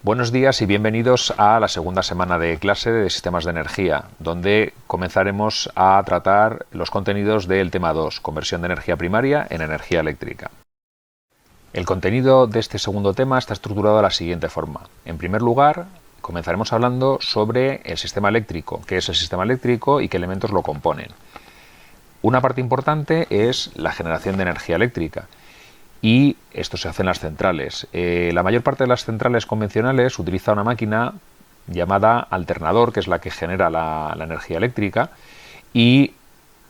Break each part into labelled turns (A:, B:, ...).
A: Buenos días y bienvenidos a la segunda semana de clase de sistemas de energía, donde comenzaremos a tratar los contenidos del tema 2, conversión de energía primaria en energía eléctrica. El contenido de este segundo tema está estructurado de la siguiente forma. En primer lugar, comenzaremos hablando sobre el sistema eléctrico, qué es el sistema eléctrico y qué elementos lo componen. Una parte importante es la generación de energía eléctrica. Y esto se hace en las centrales. La mayor parte de las centrales convencionales utiliza una máquina llamada alternador, que es la que genera la energía eléctrica, y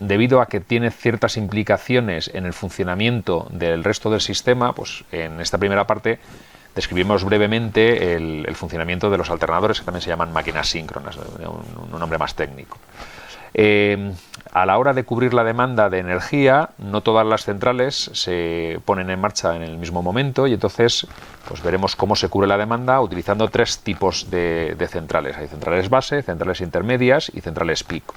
A: debido a que tiene ciertas implicaciones en el funcionamiento del resto del sistema, pues en esta primera parte describimos brevemente el funcionamiento de los alternadores, que también se llaman máquinas síncronas, un nombre más técnico. A la hora de cubrir la demanda de energía, no todas las centrales se ponen en marcha en el mismo momento y entonces pues veremos cómo se cubre la demanda utilizando tres tipos de centrales. Hay centrales base, centrales intermedias y centrales pico.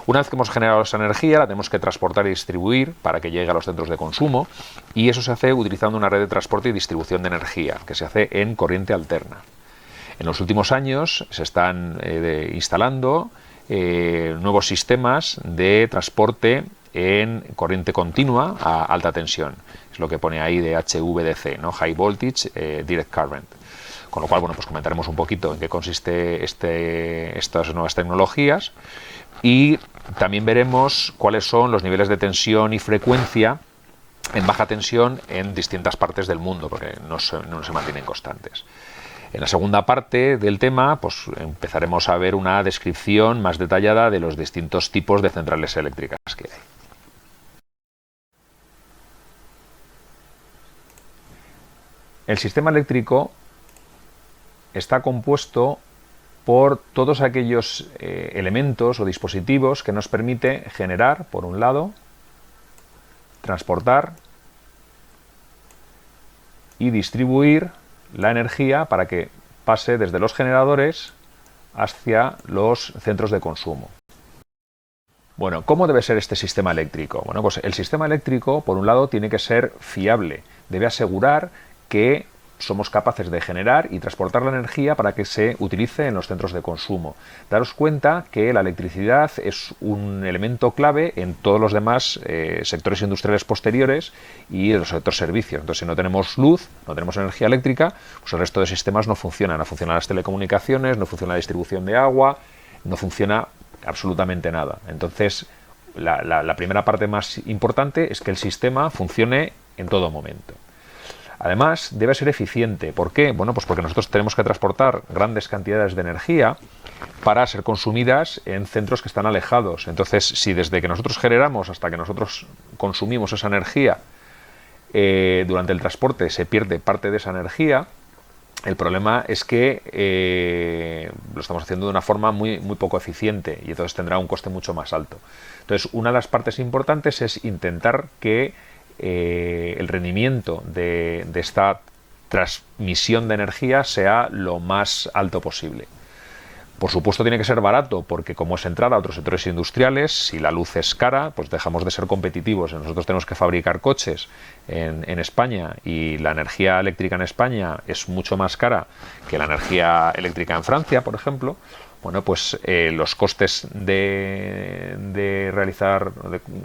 A: Una vez que hemos generado esa energía, la tenemos que transportar y distribuir para que llegue a los centros de consumo, y eso se hace utilizando una red de transporte y distribución de energía, que se hace en corriente alterna. En los últimos años se están instalando nuevos sistemas de transporte en corriente continua a alta tensión. Es lo que pone ahí de HVDC, ¿no? High Voltage Direct Current. Con lo cual, bueno, pues comentaremos un poquito en qué consiste estas nuevas tecnologías y también veremos cuáles son los niveles de tensión y frecuencia en baja tensión en distintas partes del mundo, porque no se mantienen constantes. En la segunda parte del tema, pues empezaremos a ver una descripción más detallada de los distintos tipos de centrales eléctricas que hay. El sistema eléctrico está compuesto por todos aquellos elementos o dispositivos que nos permite generar, por un lado, transportar y distribuir la energía para que pase desde los generadores hacia los centros de consumo. Bueno, ¿cómo debe ser este sistema eléctrico? Bueno, pues el sistema eléctrico, por un lado, tiene que ser fiable. Debe asegurar que somos capaces de generar y transportar la energía para que se utilice en los centros de consumo. Daros cuenta que la electricidad es un elemento clave en todos los demás sectores industriales posteriores y en los sectores servicios. Entonces, si no tenemos luz, no tenemos energía eléctrica, pues el resto de sistemas no funcionan. No funcionan las telecomunicaciones, no funciona la distribución de agua, no funciona absolutamente nada. Entonces, la primera parte más importante es que el sistema funcione en todo momento. Además, debe ser eficiente. ¿Por qué? Bueno, pues porque nosotros tenemos que transportar grandes cantidades de energía para ser consumidas en centros que están alejados. Entonces, si desde que nosotros generamos hasta que nosotros consumimos esa energía, durante el transporte se pierde parte de esa energía, el problema es que lo estamos haciendo de una forma muy poco eficiente y entonces tendrá un coste mucho más alto. Entonces, una de las partes importantes es intentar que el rendimiento de esta transmisión de energía sea lo más alto posible. Por supuesto tiene que ser barato, porque como es entrar a otros sectores industriales, si la luz es cara, pues dejamos de ser competitivos. Nosotros tenemos que fabricar coches en España y la energía eléctrica en España es mucho más cara que la energía eléctrica en Francia, por ejemplo. Bueno, pues los costes de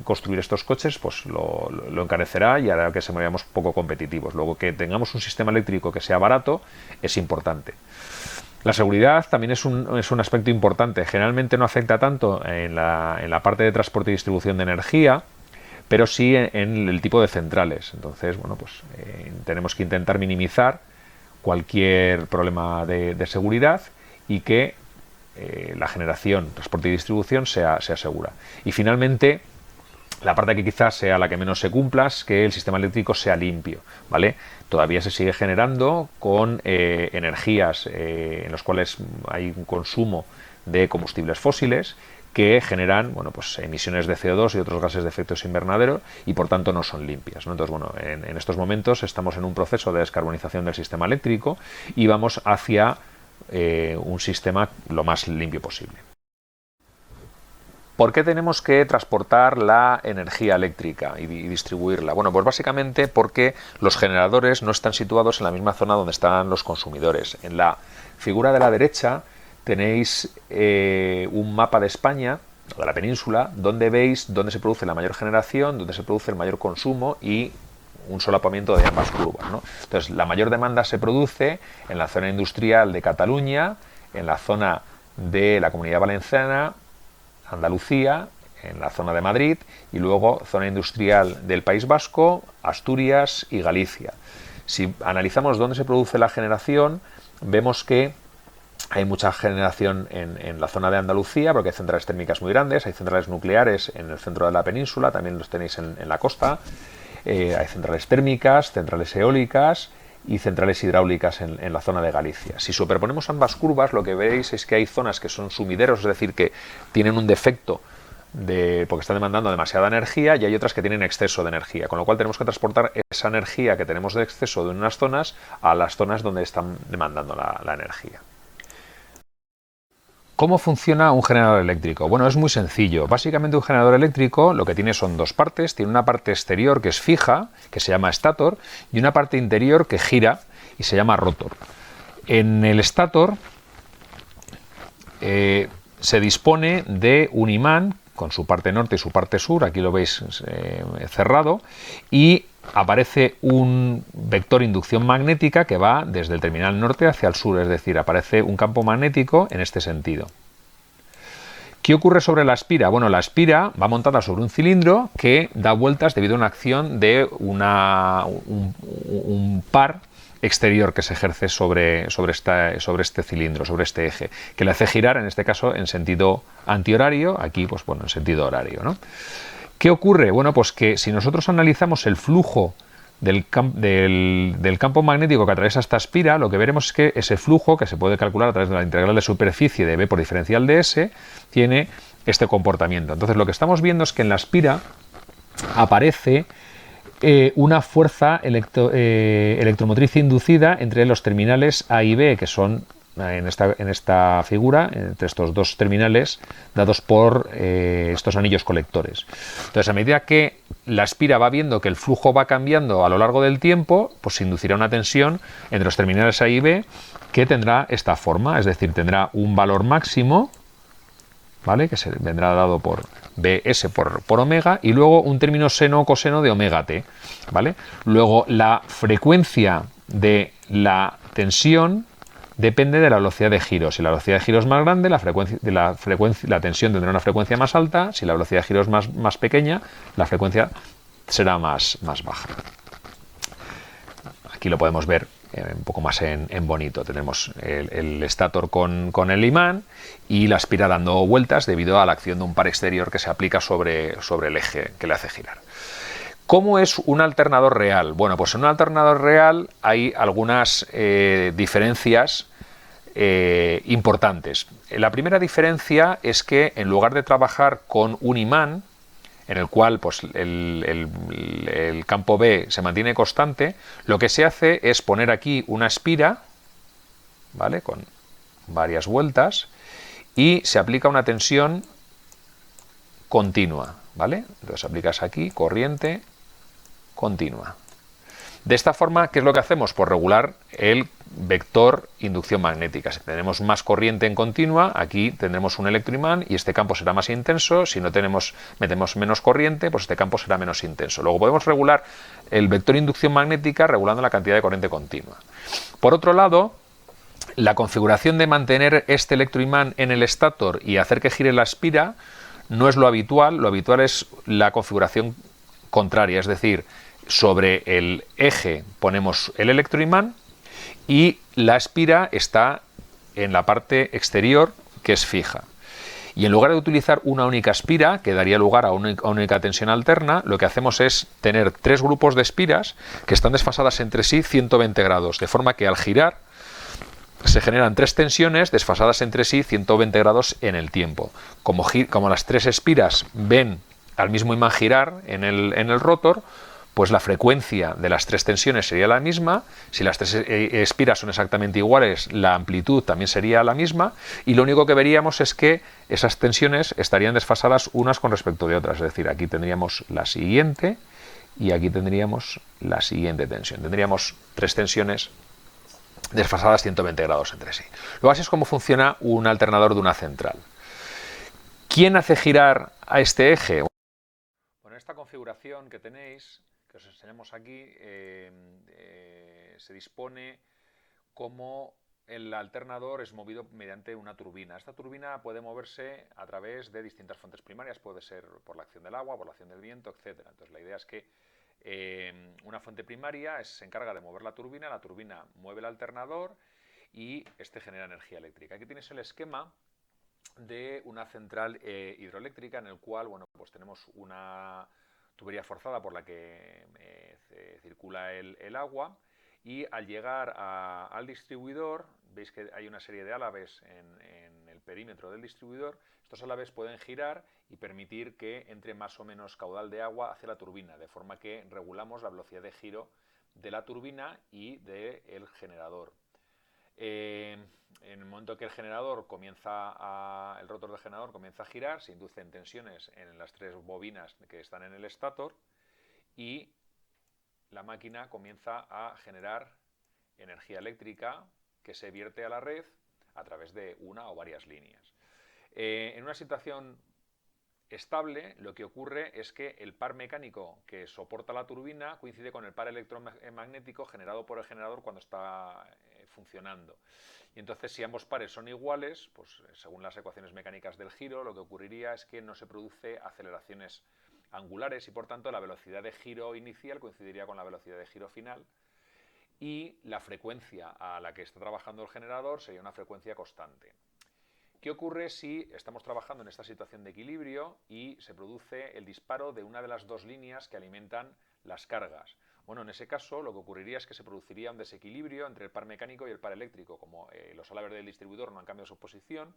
A: construir estos coches, pues lo encarecerá y hará que seamos poco competitivos. Luego, que tengamos un sistema eléctrico que sea barato es importante. La seguridad también es un aspecto importante. Generalmente no afecta tanto en la parte de transporte y distribución de energía, pero sí en el tipo de centrales. Entonces, bueno, pues tenemos que intentar minimizar cualquier problema de seguridad y que la generación, transporte y distribución sea segura. Y finalmente, la parte que quizás sea la que menos se cumpla es que el sistema eléctrico sea limpio, ¿vale? Todavía se sigue generando con energías en las cuales hay un consumo de combustibles fósiles que generan, bueno, pues emisiones de CO2 y otros gases de efecto invernadero y por tanto no son limpias, ¿no? Entonces, bueno, en estos momentos estamos en un proceso de descarbonización del sistema eléctrico y vamos hacia un sistema lo más limpio posible. ¿Por qué tenemos que transportar la energía eléctrica y distribuirla? Bueno, pues básicamente porque los generadores no están situados en la misma zona donde están los consumidores. En la figura de la derecha tenéis un mapa de España, o de la península, donde veis dónde se produce la mayor generación, dónde se produce el mayor consumo y un solapamiento de ambas curvas, ¿no? Entonces, la mayor demanda se produce en la zona industrial de Cataluña, en la zona de la Comunidad Valenciana, Andalucía, en la zona de Madrid y luego zona industrial del País Vasco, Asturias y Galicia. Si analizamos dónde se produce la generación, vemos que hay mucha generación en la zona de Andalucía, porque hay centrales térmicas muy grandes, hay centrales nucleares en el centro de la península, también los tenéis en la costa, hay centrales térmicas, centrales eólicas y centrales hidráulicas en la zona de Galicia. Si superponemos ambas curvas, lo que veréis es que hay zonas que son sumideros, es decir, que tienen un defecto porque están demandando demasiada energía, y hay otras que tienen exceso de energía, con lo cual tenemos que transportar esa energía que tenemos de exceso de unas zonas a las zonas donde están demandando la energía. ¿Cómo funciona un generador eléctrico? Bueno, es muy sencillo. Básicamente un generador eléctrico lo que tiene son dos partes. Tiene una parte exterior que es fija, que se llama estator, y una parte interior que gira y se llama rotor. En el estator se dispone de un imán con su parte norte y su parte sur, aquí lo veis cerrado, y aparece un vector inducción magnética que va desde el terminal norte hacia el sur, es decir, aparece un campo magnético en este sentido. ¿Qué ocurre sobre la espira? Bueno, la espira va montada sobre un cilindro que da vueltas debido a una acción de un par exterior que se ejerce sobre este cilindro, sobre este eje, que le hace girar, en este caso, en sentido antihorario, aquí, pues bueno, en sentido horario, ¿no? ¿Qué ocurre? Bueno, pues que si nosotros analizamos el flujo del campo magnético que atraviesa esta espira, lo que veremos es que ese flujo, que se puede calcular a través de la integral de superficie de B por diferencial de S, tiene este comportamiento. Entonces, lo que estamos viendo es que en la espira aparece una fuerza electromotriz inducida entre los terminales A y B, que son en esta figura, entre estos dos terminales dados por estos anillos colectores. Entonces, a medida que la espira va viendo que el flujo va cambiando a lo largo del tiempo, pues se inducirá una tensión entre los terminales A y B que tendrá esta forma, es decir, tendrá un valor máximo, ¿vale?, que se vendrá dado por Bs por omega, y luego un término seno o coseno de omega t, ¿vale? Luego la frecuencia de la tensión depende de la velocidad de giro. Si la velocidad de giro es más grande, la tensión tendrá una frecuencia más alta. Si la velocidad de giro es más pequeña, la frecuencia será más baja. Aquí lo podemos ver un poco más en bonito. Tenemos el estator con el imán y la espira dando vueltas debido a la acción de un par exterior que se aplica sobre el eje que le hace girar. ¿Cómo es un alternador real? Bueno, pues en un alternador real hay algunas diferencias importantes. La primera diferencia es que en lugar de trabajar con un imán, en el cual pues, el campo B se mantiene constante, lo que se hace es poner aquí una espira, ¿vale?, con varias vueltas, y se aplica una tensión continua, ¿vale? Entonces aplicas aquí corriente continua. De esta forma, ¿qué es lo que hacemos? Pues regular el vector inducción magnética. Si tenemos más corriente en continua, aquí tendremos un electroimán y este campo será más intenso. Si metemos menos corriente, pues este campo será menos intenso. Luego podemos regular el vector inducción magnética regulando la cantidad de corriente continua. Por otro lado, la configuración de mantener este electroimán en el estator y hacer que gire la espira no es lo habitual es la configuración contraria, es decir, sobre el eje ponemos el electroimán y la espira está en la parte exterior, que es fija. Y en lugar de utilizar una única espira, que daría lugar a una única tensión alterna, lo que hacemos es tener tres grupos de espiras que están desfasadas entre sí 120 grados, de forma que al girar se generan tres tensiones desfasadas entre sí 120 grados en el tiempo. Como las tres espiras ven al mismo imán girar en el rotor, pues la frecuencia de las tres tensiones sería la misma. Si las tres espiras son exactamente iguales, la amplitud también sería la misma, y lo único que veríamos es que esas tensiones estarían desfasadas unas con respecto de otras. Es decir, aquí tendríamos la siguiente y aquí tendríamos la siguiente tensión. Tendríamos tres tensiones desfasadas 120 grados entre sí. Luego así es como funciona un alternador de una central. ¿Quién hace girar a este eje? Bueno, esta configuración que tenéis, que os enseñamos aquí, se dispone como el alternador es movido mediante una turbina. Esta turbina puede moverse a través de distintas fuentes primarias, puede ser por la acción del agua, por la acción del viento, etc. Entonces la idea es que una fuente primaria se encarga de mover la turbina mueve el alternador y este genera energía eléctrica. Aquí tienes el esquema de una central hidroeléctrica en el cual, bueno, pues tenemos una tubería forzada por la que circula el agua, y al llegar al distribuidor, veis que hay una serie de álabes en el perímetro del distribuidor. Estos álabes pueden girar y permitir que entre más o menos caudal de agua hacia la turbina, de forma que regulamos la velocidad de giro de la turbina y del generador. En el momento que el rotor del generador comienza a girar, se inducen tensiones en las tres bobinas que están en el estator y la máquina comienza a generar energía eléctrica que se vierte a la red a través de una o varias líneas. En una situación estable, lo que ocurre es que el par mecánico que soporta la turbina coincide con el par electromagnético generado por el generador cuando está funcionando. Y entonces, si ambos pares son iguales, pues según las ecuaciones mecánicas del giro, lo que ocurriría es que no se produce aceleraciones angulares y por tanto la velocidad de giro inicial coincidiría con la velocidad de giro final, y la frecuencia a la que está trabajando el generador sería una frecuencia constante. ¿Qué ocurre si estamos trabajando en esta situación de equilibrio y se produce el disparo de una de las dos líneas que alimentan las cargas? Bueno, en ese caso lo que ocurriría es que se produciría un desequilibrio entre el par mecánico y el par eléctrico. Como los álabes del distribuidor no han cambiado su posición,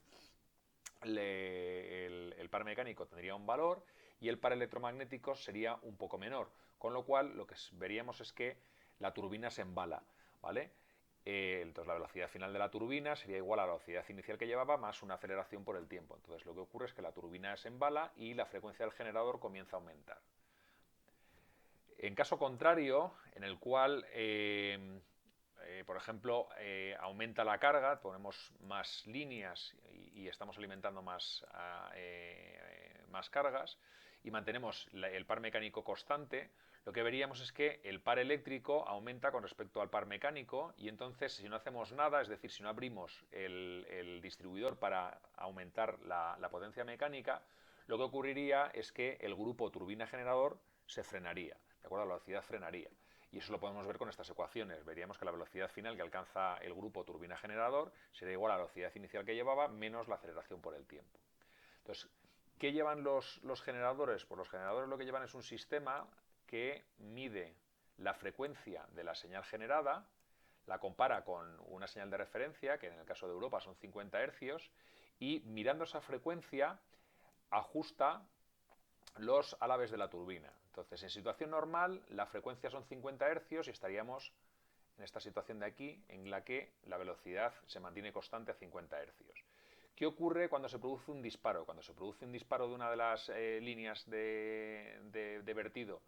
A: el par mecánico tendría un valor y el par electromagnético sería un poco menor, con lo cual lo que veríamos es que la turbina se embala, ¿vale? Entonces la velocidad final de la turbina sería igual a la velocidad inicial que llevaba más una aceleración por el tiempo. Entonces lo que ocurre es que la turbina se embala y la frecuencia del generador comienza a aumentar. En caso contrario, en el cual por ejemplo, aumenta la carga, ponemos más líneas y estamos alimentando más cargas y mantenemos el par mecánico constante, lo que veríamos es que el par eléctrico aumenta con respecto al par mecánico, y entonces si no hacemos nada, es decir, si no abrimos el distribuidor para aumentar la potencia mecánica, lo que ocurriría es que el grupo turbina-generador se frenaría, ¿de acuerdo? La velocidad frenaría. Y eso lo podemos ver con estas ecuaciones. Veríamos que la velocidad final que alcanza el grupo turbina-generador será igual a la velocidad inicial que llevaba menos la aceleración por el tiempo. Entonces, ¿qué llevan los generadores? Pues los generadores lo que llevan es un sistema que mide la frecuencia de la señal generada, la compara con una señal de referencia, que en el caso de Europa son 50 Hz, y mirando esa frecuencia ajusta los álabes de la turbina. Entonces, en situación normal, la frecuencia son 50 Hz y estaríamos en esta situación de aquí, en la que la velocidad se mantiene constante a 50 Hz. ¿Qué ocurre cuando se produce un disparo? Cuando se produce un disparo de una de las líneas de vertido,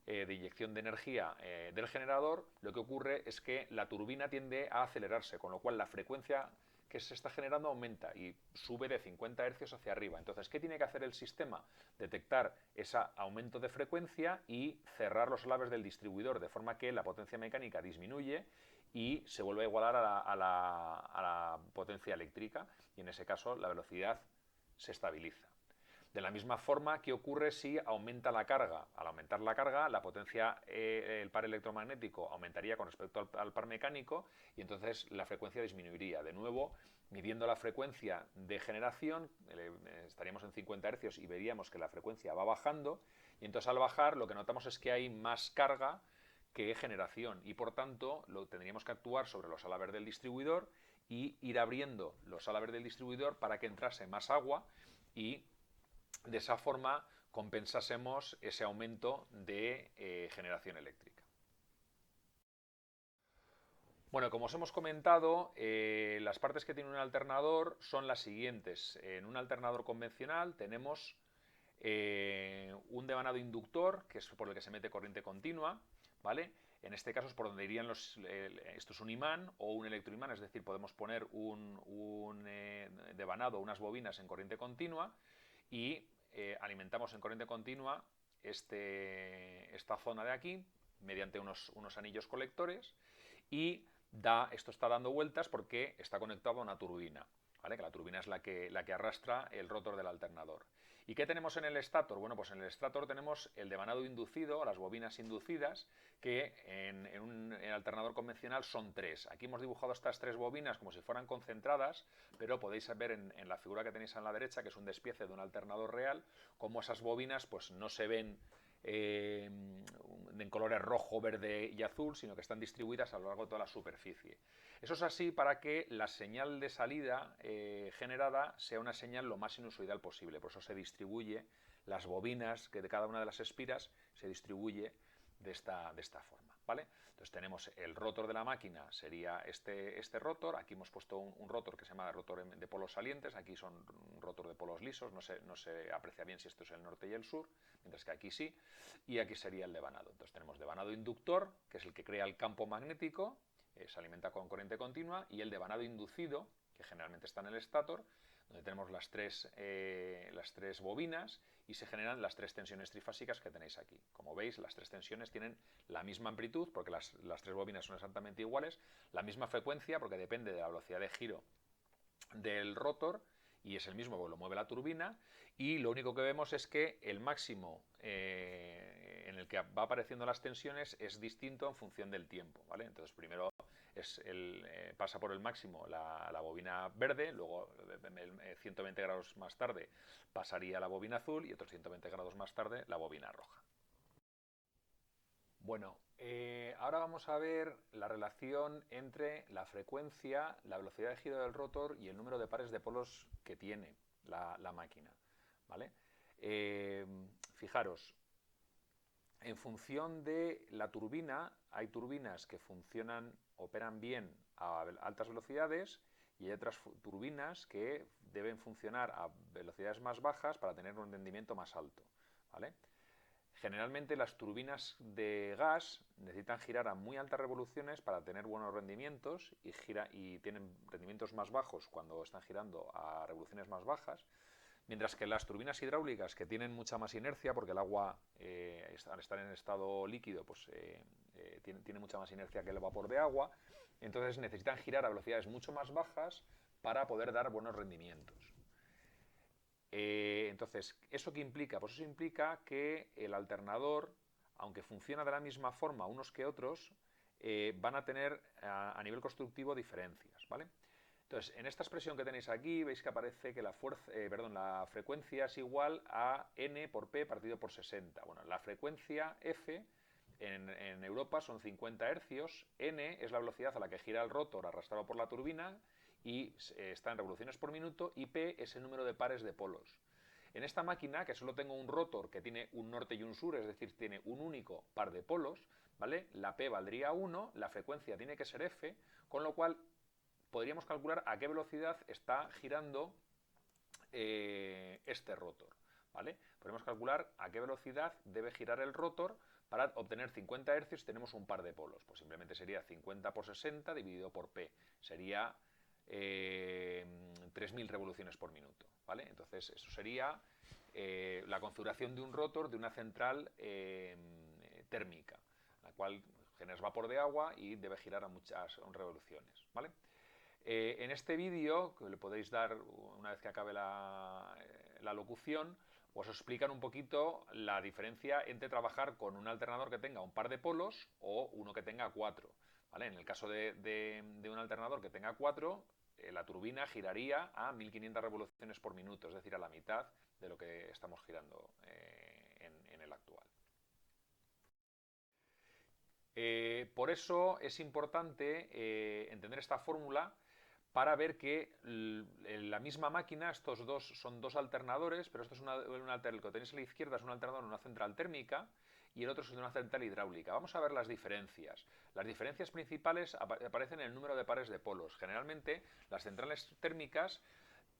A: de inyección de energía del generador, lo que ocurre es que la turbina tiende a acelerarse, con lo cual la frecuencia que se está generando aumenta y sube de 50 Hz hacia arriba. Entonces, ¿qué tiene que hacer el sistema? Detectar ese aumento de frecuencia y cerrar los álabes del distribuidor, de forma que la potencia mecánica disminuye y se vuelve a igualar a la potencia eléctrica, y en ese caso la velocidad se estabiliza. De la misma forma, ¿qué ocurre si aumenta la carga? Al aumentar la carga, la potencia, el par electromagnético aumentaría con respecto al par mecánico, y entonces la frecuencia disminuiría. De nuevo, midiendo la frecuencia de generación, estaríamos en 50 Hz y veríamos que la frecuencia va bajando, y entonces al bajar lo que notamos es que hay más carga que generación, y por tanto tendríamos que actuar sobre los álabes del distribuidor y ir abriendo los álabes del distribuidor para que entrase más agua, y de esa forma compensásemos ese aumento de generación eléctrica. Bueno, como os hemos comentado, las partes que tiene un alternador son las siguientes. En un alternador convencional tenemos un devanado inductor, que es por el que se mete corriente continua, ¿vale? En este caso es por donde irían esto es un imán o un electroimán, es decir, podemos poner un devanado, unas bobinas en corriente continua y alimentamos en corriente continua esta zona de aquí mediante unos anillos colectores y esto está dando vueltas porque está conectado a una turbina, ¿vale? Que la turbina es la que arrastra el rotor del alternador. ¿Y qué tenemos en el estator? Bueno, pues en el estator tenemos el devanado inducido, las bobinas inducidas, que en un alternador convencional son tres. Aquí hemos dibujado estas tres bobinas como si fueran concentradas, pero podéis ver en la figura que tenéis a la derecha, que es un despiece de un alternador real, cómo esas bobinas pues no se ven en colores rojo, verde y azul, sino que están distribuidas a lo largo de toda la superficie. Eso es así para que la señal de salida generada sea una señal lo más sinusoidal posible. Por eso se distribuye las bobinas que de cada una de las espiras se distribuye de esta forma, ¿vale? Entonces tenemos el rotor de la máquina, sería este rotor. Aquí hemos puesto un rotor que se llama rotor de polos salientes. Aquí son un rotor de polos lisos, no se aprecia bien si esto es el norte y el sur, mientras que aquí sí. Y aquí sería el devanado. Entonces tenemos devanado inductor, que es el que crea el campo magnético, se alimenta con corriente continua, y el devanado inducido, que generalmente está en el estator, donde tenemos las tres bobinas y se generan las tres tensiones trifásicas que tenéis aquí. Como veis, las tres tensiones tienen la misma amplitud, porque las tres bobinas son exactamente iguales, la misma frecuencia, porque depende de la velocidad de giro del rotor, y es el mismo porque lo mueve la turbina, y lo único que vemos es que el máximo en el que va apareciendo las tensiones es distinto en función del tiempo, ¿vale? Entonces primero pasa por el máximo la bobina verde, luego 120 grados más tarde pasaría la bobina azul y otros 120 grados más tarde la bobina roja. Bueno, ahora vamos a ver la relación entre la frecuencia, la velocidad de giro del rotor y el número de pares de polos que tiene la máquina, ¿vale? Fijaros, en función de la turbina, hay turbinas que operan bien a altas velocidades y hay otras turbinas que deben funcionar a velocidades más bajas para tener un rendimiento más alto, ¿vale? Generalmente las turbinas de gas necesitan girar a muy altas revoluciones para tener buenos rendimientos y tienen rendimientos más bajos cuando están girando a revoluciones más bajas, mientras que las turbinas hidráulicas, que tienen mucha más inercia, porque el agua al estar en estado líquido pues, tiene mucha más inercia que el vapor de agua, entonces necesitan girar a velocidades mucho más bajas para poder dar buenos rendimientos. Entonces, ¿eso qué implica? Pues eso implica que el alternador, aunque funciona de la misma forma unos que otros, van a tener a nivel constructivo diferencias, ¿vale? Entonces, en esta expresión que tenéis aquí, veis que aparece que la frecuencia es igual a n por p partido por 60. Bueno, la frecuencia f en Europa son 50 hercios, n es la velocidad a la que gira el rotor arrastrado por la turbina y está en revoluciones por minuto, y p es el número de pares de polos. En esta máquina, que solo tengo un rotor que tiene un norte y un sur, es decir, tiene un único par de polos, ¿vale? La p valdría 1, la frecuencia tiene que ser f, con lo cual podríamos calcular a qué velocidad está girando este rotor, ¿vale? Podemos calcular a qué velocidad debe girar el rotor para obtener 50 hercios si tenemos un par de polos. Pues simplemente sería 50 por 60 dividido por P. Sería 3000 revoluciones por minuto, ¿vale? Entonces eso sería la configuración de un rotor de una central térmica, la cual genera vapor de agua y debe girar a muchas revoluciones, ¿vale? En este vídeo, que le podéis dar una vez que acabe la locución, os explican un poquito la diferencia entre trabajar con un alternador que tenga un par de polos o uno que tenga 4. ¿Vale? En el caso de un alternador que tenga 4, la turbina giraría a 1500 revoluciones por minuto, es decir, a la mitad de lo que estamos girando en el actual. Por eso es importante entender esta fórmula, para ver que en la misma máquina, estos dos son dos alternadores, pero esto es el que tenéis a la izquierda es un alternador en una central térmica y el otro es una central hidráulica. Vamos a ver las diferencias. Las diferencias principales aparecen en el número de pares de polos. Generalmente las centrales térmicas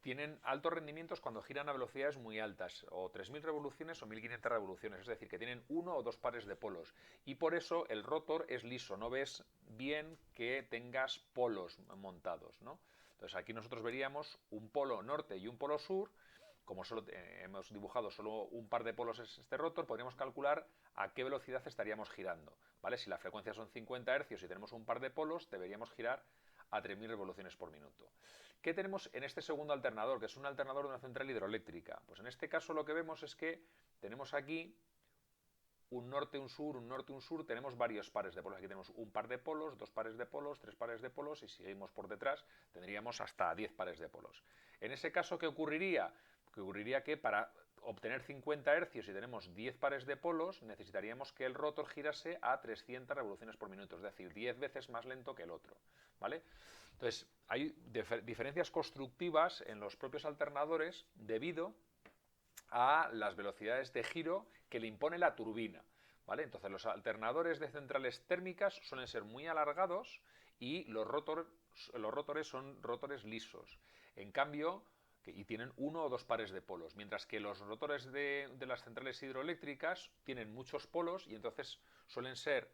A: tienen altos rendimientos cuando giran a velocidades muy altas, o 3.000 revoluciones o 1.500 revoluciones, es decir, que tienen uno o dos pares de polos. Y por eso el rotor es liso, no ves bien que tengas polos montados, ¿no? Entonces aquí nosotros veríamos un polo norte y un polo sur. Como solo hemos dibujado solo un par de polos es este rotor, podríamos calcular a qué velocidad estaríamos girando, ¿vale? Si la frecuencia son 50 Hz y tenemos un par de polos, deberíamos girar a 3.000 revoluciones por minuto. ¿Qué tenemos en este segundo alternador, que es un alternador de una central hidroeléctrica? Pues en este caso lo que vemos es que tenemos aquí un norte, un sur, un norte, un sur, tenemos varios pares de polos. Aquí tenemos un par de polos, dos pares de polos, tres pares de polos y si seguimos por detrás tendríamos hasta 10 pares de polos. En ese caso, ¿qué ocurriría? Que ocurriría que para obtener 50 hercios y tenemos 10 pares de polos, necesitaríamos que el rotor girase a 300 revoluciones por minuto, es decir, 10 veces más lento que el otro, ¿vale? Entonces, hay diferencias constructivas en los propios alternadores debido a las velocidades de giro que le impone la turbina, ¿vale? Entonces, los alternadores de centrales térmicas suelen ser muy alargados y los rotores son rotores lisos. En cambio, y tienen uno o dos pares de polos, mientras que los rotores de las centrales hidroeléctricas tienen muchos polos y entonces suelen ser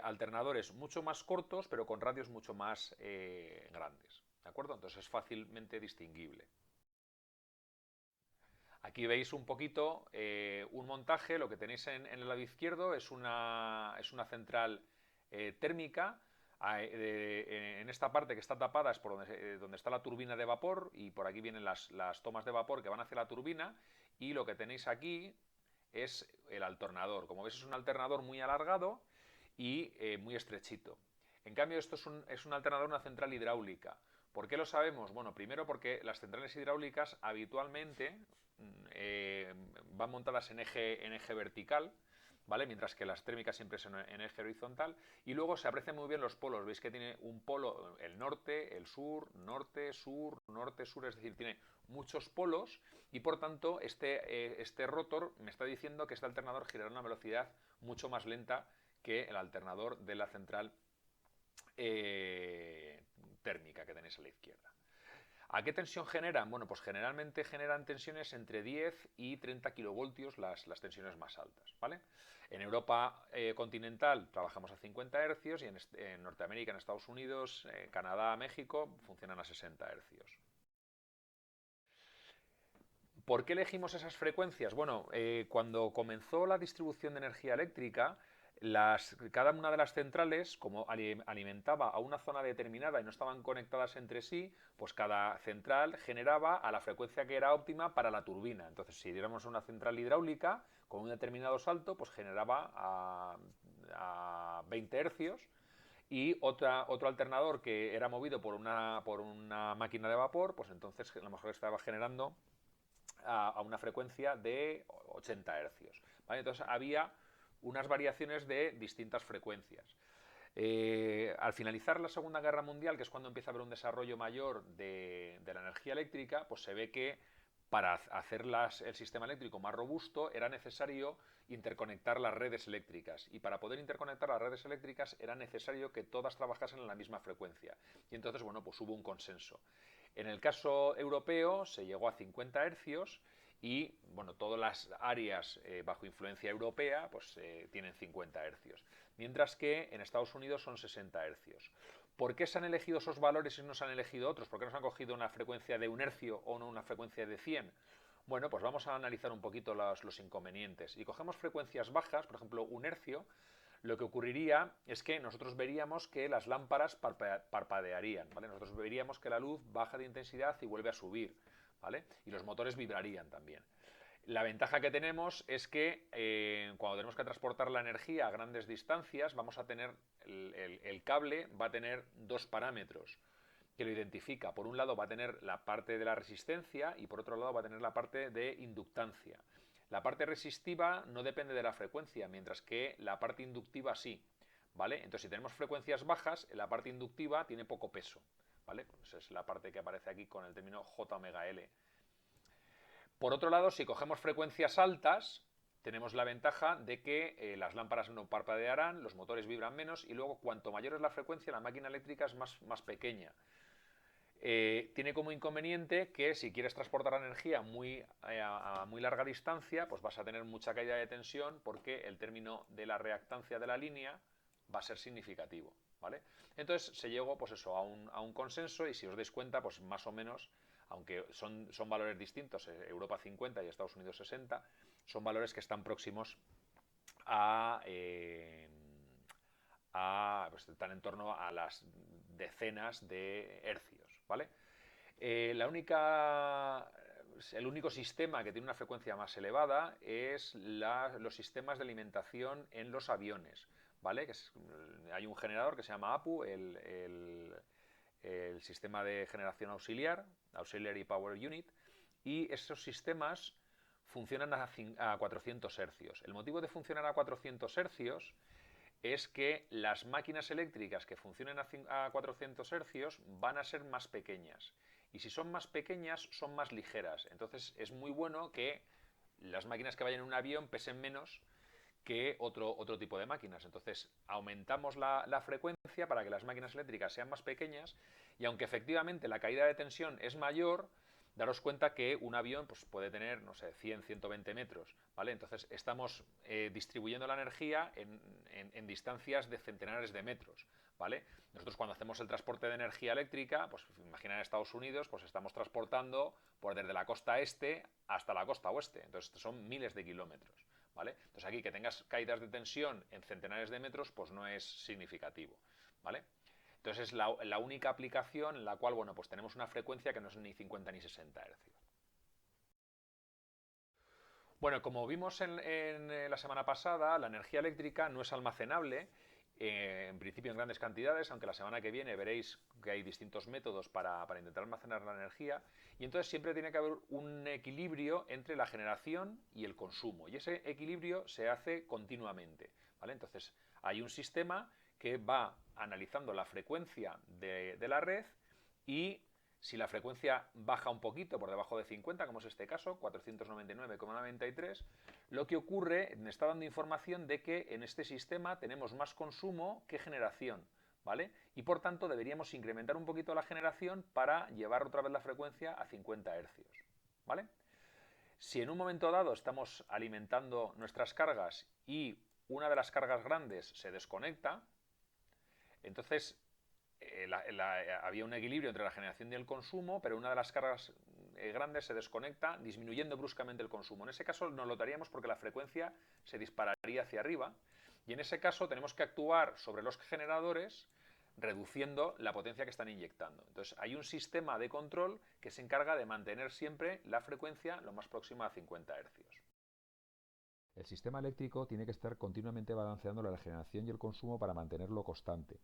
A: alternadores mucho más cortos, pero con radios mucho más grandes. ¿De acuerdo? Entonces es fácilmente distinguible. Aquí veis un poquito un montaje, lo que tenéis en el lado izquierdo es una central térmica. En esta parte que está tapada es por donde está la turbina de vapor y por aquí vienen las tomas de vapor que van hacia la turbina y lo que tenéis aquí es el alternador. Como veis es un alternador muy alargado y muy estrechito. En cambio esto es un alternador, una central hidráulica. ¿Por qué lo sabemos? Bueno, primero porque las centrales hidráulicas habitualmente van montadas en eje vertical, ¿vale? Mientras que las térmicas siempre son en eje horizontal. Y luego se aprecian muy bien los polos. Veis que tiene un polo, el norte, el sur, norte, sur, norte, sur, es decir, tiene muchos polos y por tanto este rotor me está diciendo que este alternador girará a una velocidad mucho más lenta que el alternador de la central térmica que tenéis a la izquierda. ¿A qué tensión generan? Bueno, pues generalmente generan tensiones entre 10 y 30 kilovoltios las tensiones más altas, ¿vale? En Europa continental trabajamos a 50 hercios y en Norteamérica, en Estados Unidos, Canadá, México funcionan a 60 hercios. ¿Por qué elegimos esas frecuencias? Bueno, cuando comenzó la distribución de energía eléctrica, cada una de las centrales, como alimentaba a una zona determinada y no estaban conectadas entre sí, pues cada central generaba a la frecuencia que era óptima para la turbina. Entonces, si diéramos una central hidráulica con un determinado salto, pues generaba a 20 hercios y otro alternador que era movido por una máquina de vapor, pues entonces a lo mejor estaba generando a una frecuencia de 80 hercios. ¿Vale? Entonces había unas variaciones de distintas frecuencias. Al finalizar la Segunda Guerra Mundial, que es cuando empieza a haber un desarrollo mayor de la energía eléctrica, pues se ve que para hacer el sistema eléctrico más robusto era necesario interconectar las redes eléctricas y para poder interconectar las redes eléctricas era necesario que todas trabajasen en la misma frecuencia y entonces bueno pues hubo un consenso. En el caso europeo se llegó a 50 hercios y bueno, todas las áreas bajo influencia europea pues tienen 50 hercios, mientras que en Estados Unidos son 60 hercios. ¿Por qué se han elegido esos valores y no se han elegido otros? ¿Por qué no se han cogido una frecuencia de 1 hercio o no una frecuencia de 100? Bueno, pues vamos a analizar un poquito los inconvenientes. Y cogemos frecuencias bajas, por ejemplo 1 hercio, lo que ocurriría es que nosotros veríamos que las lámparas parpadearían, ¿vale? Nosotros veríamos que la luz baja de intensidad y vuelve a subir, ¿vale? Y los motores vibrarían también. La ventaja que tenemos es que cuando tenemos que transportar la energía a grandes distancias, vamos a tener el cable va a tener dos parámetros que lo identifica. Por un lado va a tener la parte de la resistencia y por otro lado va a tener la parte de inductancia. La parte resistiva no depende de la frecuencia, mientras que la parte inductiva sí, ¿vale? Entonces si tenemos frecuencias bajas, la parte inductiva tiene poco peso, ¿vale? Pues es la parte que aparece aquí con el término J omega L. Por otro lado, si cogemos frecuencias altas, tenemos la ventaja de que las lámparas no parpadearán, los motores vibran menos y luego cuanto mayor es la frecuencia, la máquina eléctrica es más pequeña. Tiene como inconveniente que si quieres transportar energía a muy larga distancia, pues vas a tener mucha caída de tensión porque el término de la reactancia de la línea va a ser significativo, ¿vale? Entonces se llegó pues eso, a un consenso y si os dais cuenta, pues más o menos, aunque son valores distintos, Europa 50 y Estados Unidos 60, son valores que están próximos a... pues están en torno a las decenas de hercios, ¿vale? El único sistema que tiene una frecuencia más elevada es los sistemas de alimentación en los aviones, ¿vale? Hay un generador que se llama APU, el sistema de generación auxiliar, Auxiliary Power Unit, y esos sistemas funcionan a 400 hercios. El motivo de funcionar a 400 hercios es que las máquinas eléctricas que funcionen a 400 hercios van a ser más pequeñas. Y si son más pequeñas, son más ligeras. Entonces es muy bueno que las máquinas que vayan en un avión pesen menos que otro tipo de máquinas. Entonces aumentamos la frecuencia para que las máquinas eléctricas sean más pequeñas y aunque efectivamente la caída de tensión es mayor, daros cuenta que un avión pues, puede tener, no sé, 100, 120 metros, ¿vale? Entonces estamos distribuyendo la energía en distancias de centenares de metros, ¿vale? Nosotros cuando hacemos el transporte de energía eléctrica, pues imagina en Estados Unidos, pues estamos transportando pues, desde la costa este hasta la costa oeste, entonces son miles de kilómetros, ¿vale? Entonces aquí que tengas caídas de tensión en centenares de metros, pues no es significativo, ¿vale? Entonces es la única aplicación en la cual, bueno, pues tenemos una frecuencia que no es ni 50 ni 60 Hz. Bueno, como vimos en la semana pasada, la energía eléctrica no es almacenable, en principio en grandes cantidades, aunque la semana que viene veréis que hay distintos métodos para intentar almacenar la energía, y entonces siempre tiene que haber un equilibrio entre la generación y el consumo, y ese equilibrio se hace continuamente, ¿vale? Entonces hay un sistema que va analizando la frecuencia de la red y si la frecuencia baja un poquito por debajo de 50, como es este caso, 499,93, lo que ocurre, me está dando información de que en este sistema tenemos más consumo que generación, ¿vale? Y por tanto deberíamos incrementar un poquito la generación para llevar otra vez la frecuencia a 50 hercios, ¿vale? Si en un momento dado estamos alimentando nuestras cargas y una de las cargas grandes se desconecta, entonces había un equilibrio entre la generación y el consumo, pero una de las cargas grandes se desconecta, disminuyendo bruscamente el consumo. En ese caso nos notaríamos porque la frecuencia se dispararía hacia arriba y en ese caso tenemos que actuar sobre los generadores reduciendo la potencia que están inyectando. Entonces hay un sistema de control que se encarga de mantener siempre la frecuencia lo más próxima a 50 Hz.
B: El sistema eléctrico tiene que estar continuamente balanceando la generación y el consumo para mantenerlo constante.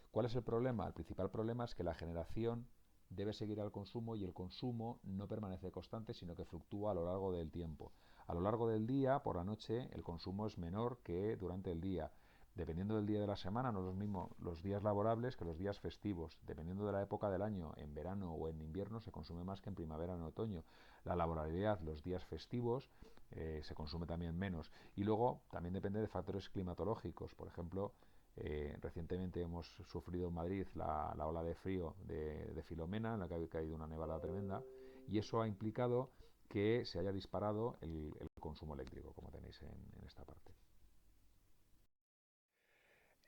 B: ¿Cuál es el problema? El principal problema es que la generación debe seguir al consumo y el consumo no permanece constante, sino que fluctúa a lo largo del tiempo. A lo largo del día, por la noche, el consumo es menor que durante el día. Dependiendo del día de la semana, no es lo mismo los días laborables que los días festivos. Dependiendo de la época del año, en verano o en invierno, se consume más que en primavera o en otoño. La laboralidad, los días festivos, se consume también menos. Y luego también depende de factores climatológicos. Por ejemplo, recientemente hemos sufrido en Madrid la ola de frío de Filomena, en la que ha caído una nevada tremenda, y eso ha implicado que se haya disparado el consumo eléctrico, como tenéis en esta parte.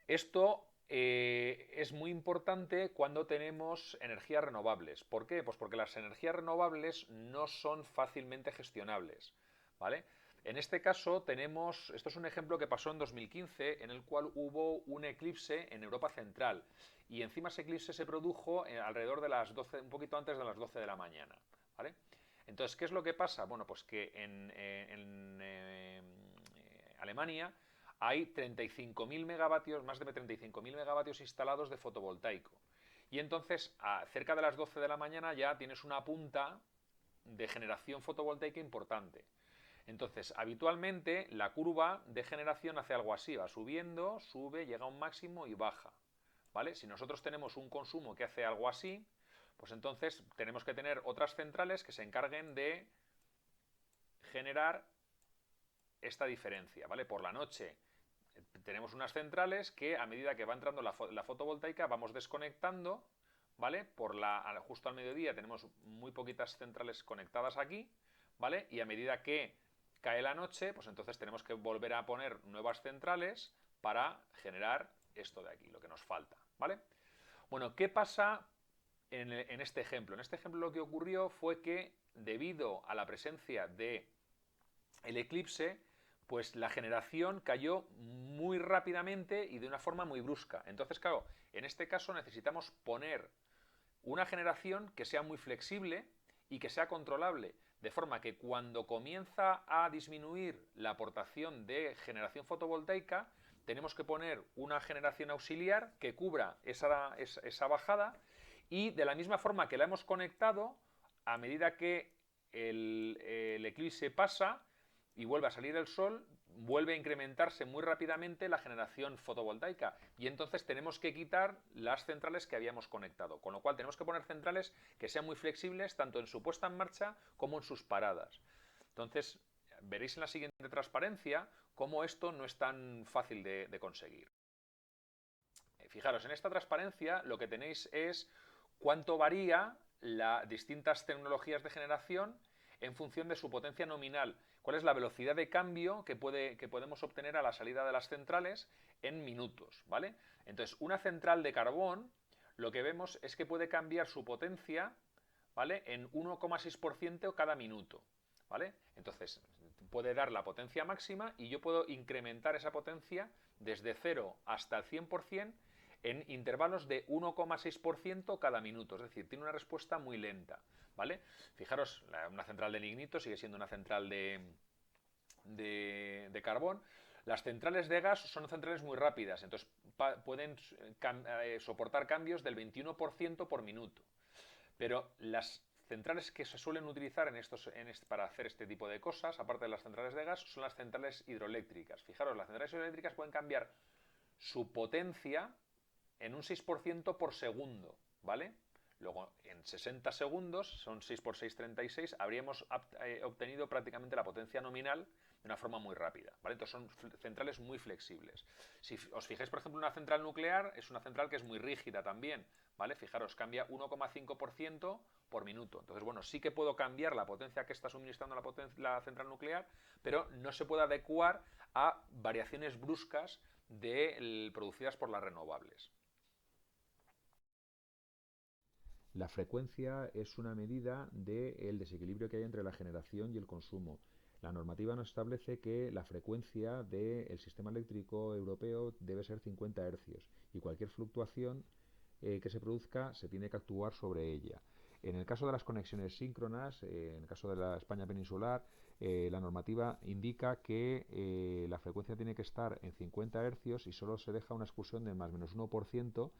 A: Esto es muy importante cuando tenemos energías renovables. ¿Por qué? Pues porque las energías renovables no son fácilmente gestionables, ¿vale? En este caso tenemos, esto es un ejemplo que pasó en 2015, en el cual hubo un eclipse en Europa Central y encima ese eclipse se produjo alrededor de las 12, un poquito antes de las 12 de la mañana, ¿vale? Entonces, ¿qué es lo que pasa? Bueno, pues que en Alemania hay 35.000 megavatios, más de 35.000 megavatios instalados de fotovoltaico. Y entonces, cerca de las 12 de la mañana ya tienes una punta de generación fotovoltaica importante. Entonces, habitualmente la curva de generación hace algo así, va subiendo, sube, llega a un máximo y baja, ¿vale? Si nosotros tenemos un consumo que hace algo así, Pues entonces tenemos que tener otras centrales que se encarguen de generar esta diferencia, ¿vale? Por la noche tenemos unas centrales que a medida que va entrando la fotovoltaica vamos desconectando, ¿vale? Justo al mediodía tenemos muy poquitas centrales conectadas aquí, ¿vale? Y a medida que cae la noche, pues entonces tenemos que volver a poner nuevas centrales para generar esto de aquí, lo que nos falta, ¿vale? Bueno, ¿qué pasa en este ejemplo? En este ejemplo lo que ocurrió fue que debido a la presencia de el eclipse, pues la generación cayó muy rápidamente y de una forma muy brusca. Entonces, claro, en este caso necesitamos poner una generación que sea muy flexible y que sea controlable, de forma que cuando comienza a disminuir la aportación de generación fotovoltaica, tenemos que poner una generación auxiliar que cubra esa bajada, y de la misma forma que la hemos conectado, a medida que el eclipse pasa y vuelve a salir el sol, vuelve a incrementarse muy rápidamente la generación fotovoltaica, y entonces tenemos que quitar las centrales que habíamos conectado, con lo cual tenemos que poner centrales que sean muy flexibles tanto en su puesta en marcha como en sus paradas. Entonces veréis en la siguiente transparencia cómo esto no es tan fácil de conseguir. Fijaros, en esta transparencia lo que tenéis es cuánto varía las distintas tecnologías de generación en función de su potencia nominal, cuál es la velocidad de cambio que podemos obtener a la salida de las centrales en minutos, ¿vale? Entonces, una central de carbón, lo que vemos es que puede cambiar su potencia, ¿vale?, en 1,6% cada minuto, ¿vale? Entonces, puede dar la potencia máxima y yo puedo incrementar esa potencia desde 0 hasta el 100% en intervalos de 1,6% cada minuto, es decir, tiene una respuesta muy lenta, ¿vale? Fijaros, una central de lignito sigue siendo una central de carbón. Las centrales de gas son centrales muy rápidas, entonces pueden soportar cambios del 21% por minuto. Pero las centrales que se suelen utilizar para hacer este tipo de cosas, aparte de las centrales de gas, son las centrales hidroeléctricas. Fijaros, las centrales hidroeléctricas pueden cambiar su potencia en un 6% por segundo, ¿vale? Luego, en 60 segundos, son 6 por 6, 36, habríamos obtenido prácticamente la potencia nominal de una forma muy rápida, ¿vale? Entonces son centrales muy flexibles. Si os fijáis, por ejemplo, una central nuclear es una central que es muy rígida también, ¿vale? Fijaros, cambia 1,5% por minuto. Entonces, bueno, sí que puedo cambiar la potencia que está suministrando la central nuclear, pero no se puede adecuar a variaciones bruscas producidas por las renovables.
B: La frecuencia es una medida del desequilibrio que hay entre la generación y el consumo. La normativa nos establece que la frecuencia del sistema eléctrico europeo debe ser 50 hercios y cualquier fluctuación que se produzca se tiene que actuar sobre ella. En el caso de las conexiones síncronas, en el caso de la España peninsular, la normativa indica que la frecuencia tiene que estar en 50 hercios y solo se deja una excursión de más o menos 1%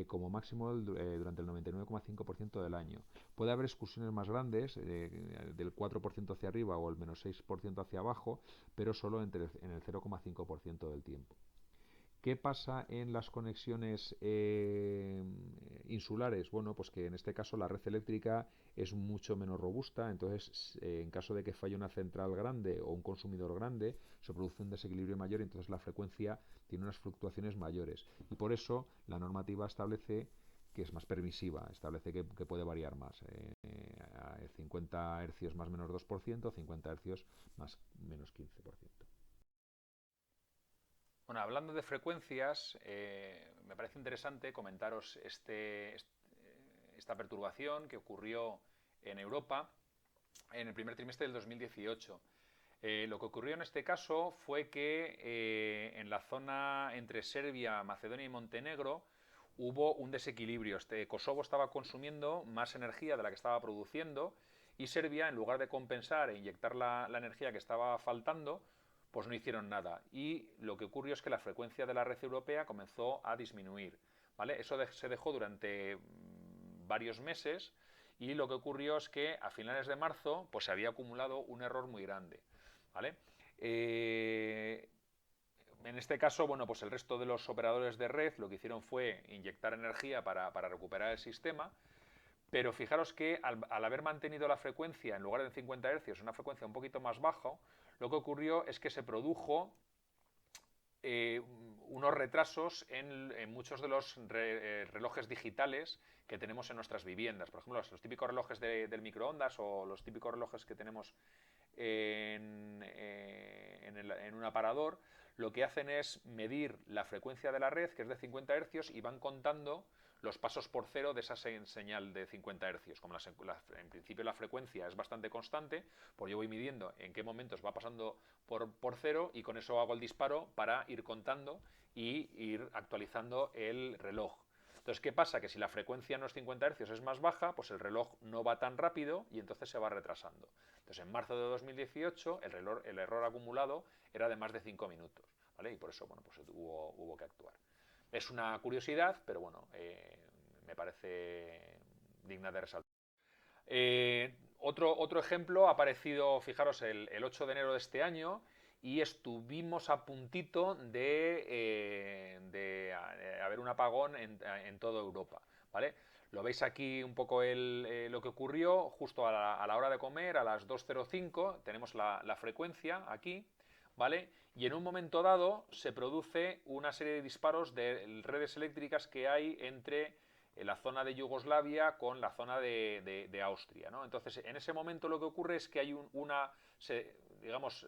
B: como máximo durante el 99,5% del año. Puede haber excursiones más grandes, del 4% hacia arriba o el menos 6% hacia abajo, pero solo en el 0,5% del tiempo. ¿Qué pasa en las conexiones insulares? Bueno, pues que en este caso la red eléctrica es mucho menos robusta, entonces en caso de que falle una central grande o un consumidor grande, se produce un desequilibrio mayor y entonces la frecuencia tiene unas fluctuaciones mayores. Y por eso la normativa establece que es más permisiva, establece que puede variar más. 50 hercios más menos 2%, 50 hercios más menos 15%.
A: Bueno, hablando de frecuencias, me parece interesante comentaros esta perturbación que ocurrió en Europa en el primer trimestre del 2018. Lo que ocurrió en este caso fue que en la zona entre Serbia, Macedonia y Montenegro hubo un desequilibrio. Kosovo estaba consumiendo más energía de la que estaba produciendo, y Serbia, en lugar de compensar e inyectar la energía que estaba faltando, pues no hicieron nada. Y lo que ocurrió es que la frecuencia de la red europea comenzó a disminuir, ¿vale? Eso se dejó durante varios meses, y lo que ocurrió es que a finales de marzo pues se había acumulado un error muy grande, ¿vale? En este caso, bueno, pues el resto de los operadores de red lo que hicieron fue inyectar energía para recuperar el sistema, pero fijaros que al haber mantenido la frecuencia en lugar de 50 Hz, una frecuencia un poquito más baja, lo que ocurrió es que se produjo unos retrasos en muchos de los relojes digitales que tenemos en nuestras viviendas. Por ejemplo, los típicos relojes del microondas o los típicos relojes que tenemos en un aparador, lo que hacen es medir la frecuencia de la red, que es de 50 Hz, y van contando los pasos por cero de esa señal de 50 Hz. Como en principio la frecuencia es bastante constante, pues yo voy midiendo en qué momentos va pasando por cero y con eso hago el disparo para ir contando y ir actualizando el reloj. Entonces, ¿qué pasa? Que si la frecuencia no es 50 Hz, es más baja, pues el reloj no va tan rápido y entonces se va retrasando. Entonces, en marzo de 2018, el error acumulado era de más de 5 minutos, ¿vale? Y por eso, bueno, pues hubo que actuar. Es una curiosidad, pero bueno, me parece digna de resaltar. Otro ejemplo ha aparecido, fijaros, el 8 de enero de este año, y estuvimos a puntito de haber un apagón en toda Europa, ¿vale? Lo veis aquí un poco lo que ocurrió justo a la hora de comer, a las 2:05, tenemos la frecuencia aquí, ¿vale? Y en un momento dado se produce una serie de disparos de redes eléctricas que hay entre la zona de Yugoslavia con la zona de Austria, ¿no? Entonces, en ese momento lo que ocurre es que hay digamos,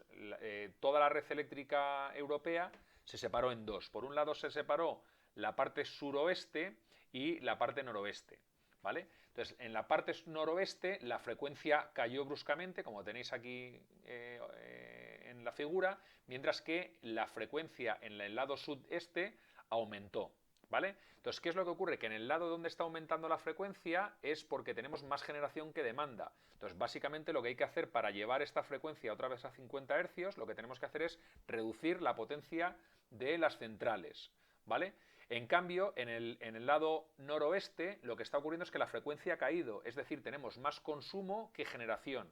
A: toda la red eléctrica europea se separó en dos. Por un lado se separó la parte suroeste y la parte noroeste, ¿vale? Entonces, en la parte noroeste la frecuencia cayó bruscamente, como tenéis aquí en la figura, mientras que la frecuencia en el lado sudeste aumentó, ¿vale? Entonces, ¿qué es lo que ocurre? Que en el lado donde está aumentando la frecuencia es porque tenemos más generación que demanda. Entonces, básicamente lo que hay que hacer para llevar esta frecuencia otra vez a 50 Hz, lo que tenemos que hacer es reducir la potencia de las centrales, ¿vale? En cambio, en el lado noroeste, lo que está ocurriendo es que la frecuencia ha caído, es decir, tenemos más consumo que generación.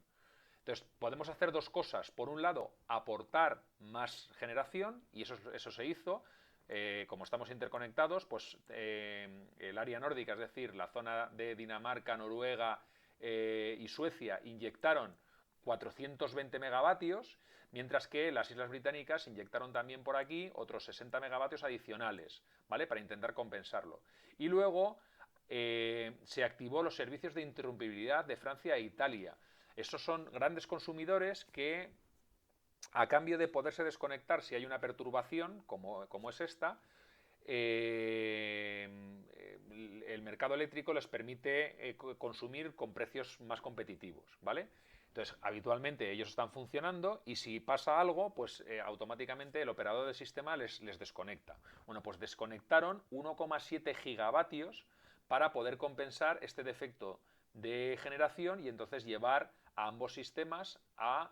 A: Entonces, podemos hacer dos cosas. Por un lado, aportar más generación, y eso se hizo. Como estamos interconectados, pues el área nórdica, es decir, la zona de Dinamarca, Noruega y Suecia, inyectaron 420 megavatios, mientras que las Islas Británicas inyectaron también por aquí otros 60 megavatios adicionales, ¿vale? Para intentar compensarlo. Y luego se activó los servicios de interrumpibilidad de Francia e Italia. Esos son grandes consumidores que, a cambio de poderse desconectar si hay una perturbación, como es esta, el mercado eléctrico les permite consumir con precios más competitivos, ¿vale? Entonces, habitualmente ellos están funcionando y si pasa algo, pues automáticamente el operador del sistema les desconecta. Bueno, pues desconectaron 1,7 gigavatios para poder compensar este defecto de generación y entonces llevar a ambos sistemas a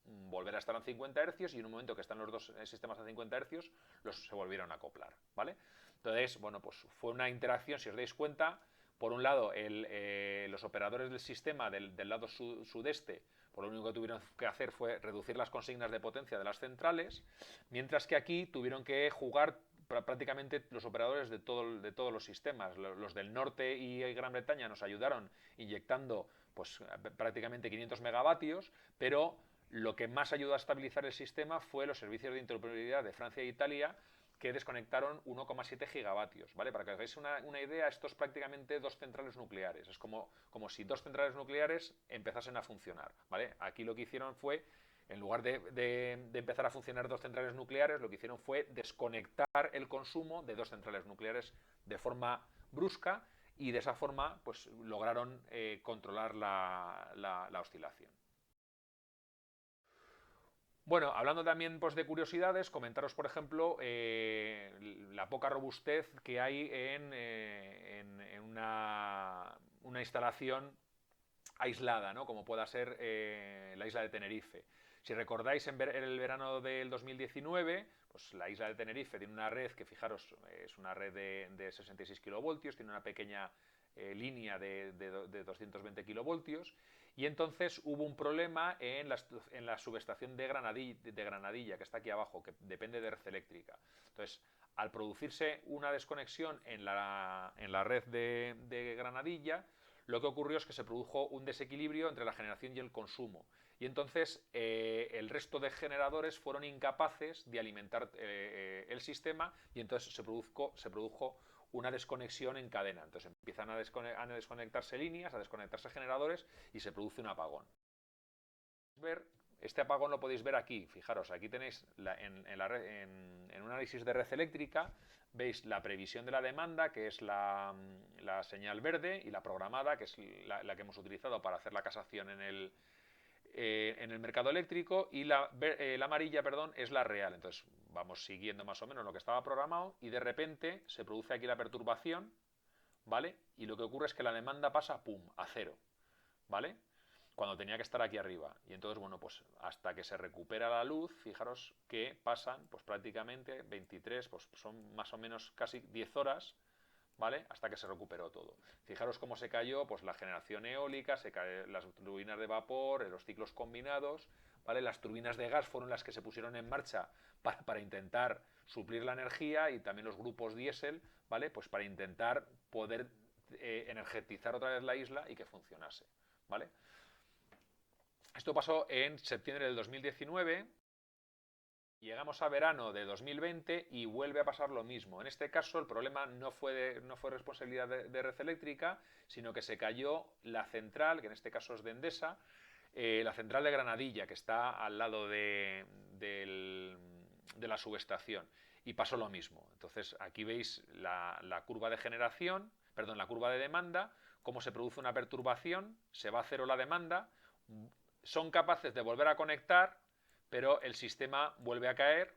A: volver a estar en 50 Hz y en un momento que están los dos sistemas a 50 Hz se volvieron a acoplar, ¿vale? Entonces, bueno, pues fue una interacción, si os dais cuenta, por un lado los operadores del sistema del lado sudeste, por lo único que tuvieron que hacer fue reducir las consignas de potencia de las centrales, mientras que aquí tuvieron que jugar prácticamente los operadores de todos los sistemas. Los del norte y Gran Bretaña nos ayudaron inyectando pues prácticamente 500 megavatios, pero lo que más ayudó a estabilizar el sistema fue los servicios de interoperabilidad de Francia e Italia, que desconectaron 1,7 gigavatios, ¿vale? Para que os hagáis una idea, esto es prácticamente dos centrales nucleares. Es como si dos centrales nucleares empezasen a funcionar, ¿vale? Aquí lo que hicieron fue, en lugar de empezar a funcionar dos centrales nucleares, lo que hicieron fue desconectar el consumo de dos centrales nucleares de forma brusca y de esa forma pues lograron controlar la oscilación. Bueno, hablando también pues, de curiosidades, comentaros, por ejemplo, la poca robustez que hay en una instalación aislada, ¿no? Como pueda ser la isla de Tenerife. Si recordáis, en el verano del 2019, pues la isla de Tenerife tiene una red que, fijaros, es una red de 66 kilovoltios, tiene una pequeña línea de 220 kilovoltios, y entonces hubo un problema en la subestación de Granadilla, que está aquí abajo, que depende de red eléctrica. Entonces, al producirse una desconexión en la red de Granadilla, lo que ocurrió es que se produjo un desequilibrio entre la generación y el consumo. Y entonces el resto de generadores fueron incapaces de alimentar el sistema y entonces se produjo una desconexión en cadena. Entonces empiezan a desconectarse líneas, a desconectarse generadores y se produce un apagón. Este apagón lo podéis ver aquí, fijaros, aquí tenéis en un análisis de red eléctrica, veis la previsión de la demanda, que es la señal verde, y la programada, que es la que hemos utilizado para hacer la casación en el mercado eléctrico, y la amarilla, perdón, es la real. Entonces vamos siguiendo más o menos lo que estaba programado y de repente se produce aquí la perturbación, ¿vale? Y lo que ocurre es que la demanda pasa, pum, a cero, ¿vale? Cuando tenía que estar aquí arriba. Y entonces, bueno, pues hasta que se recupera la luz, fijaros que pasan pues prácticamente 23, pues son más o menos casi 10 horas, ¿vale? Hasta que se recuperó todo. Fijaros cómo se cayó pues la generación eólica, se caen las turbinas de vapor, los ciclos combinados, ¿vale? Las turbinas de gas fueron las que se pusieron en marcha para intentar suplir la energía, y también los grupos diésel, ¿vale? Pues para intentar poder energetizar otra vez la isla y que funcionase, ¿vale? Esto pasó en septiembre del 2019, llegamos a verano de 2020 y vuelve a pasar lo mismo. En este caso el problema no fue responsabilidad de red eléctrica, sino que se cayó la central, que en este caso es de Endesa, la central de Granadilla, que está al lado de la subestación, y pasó lo mismo. Entonces aquí veis la curva de generación, perdón, la curva de demanda, cómo se produce una perturbación, se va a cero la demanda, son capaces de volver a conectar, pero el sistema vuelve a caer,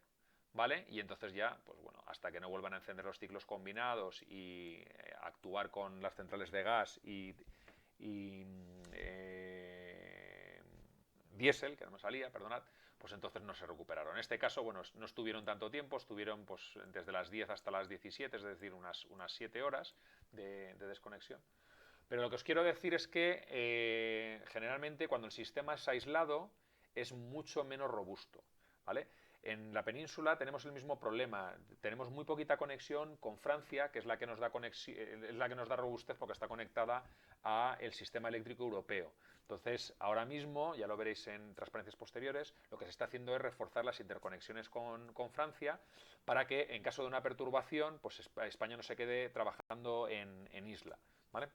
A: ¿vale? Y entonces ya, pues bueno, hasta que no vuelvan a encender los ciclos combinados y actuar con las centrales de gas y diésel, que no me salía, perdonad, pues entonces no se recuperaron. En este caso, bueno, no estuvieron tanto tiempo, estuvieron pues desde las 10 hasta las 17, es decir, unas 7 horas de desconexión. Pero lo que os quiero decir es que generalmente cuando el sistema es aislado es mucho menos robusto, ¿vale? En la península tenemos el mismo problema, tenemos muy poquita conexión con Francia, que es la que nos da robustez porque está conectada al sistema eléctrico europeo. Entonces, ahora mismo, ya lo veréis en transparencias posteriores, lo que se está haciendo es reforzar las interconexiones con Francia para que en caso de una perturbación, pues España no se quede trabajando en isla, ¿vale?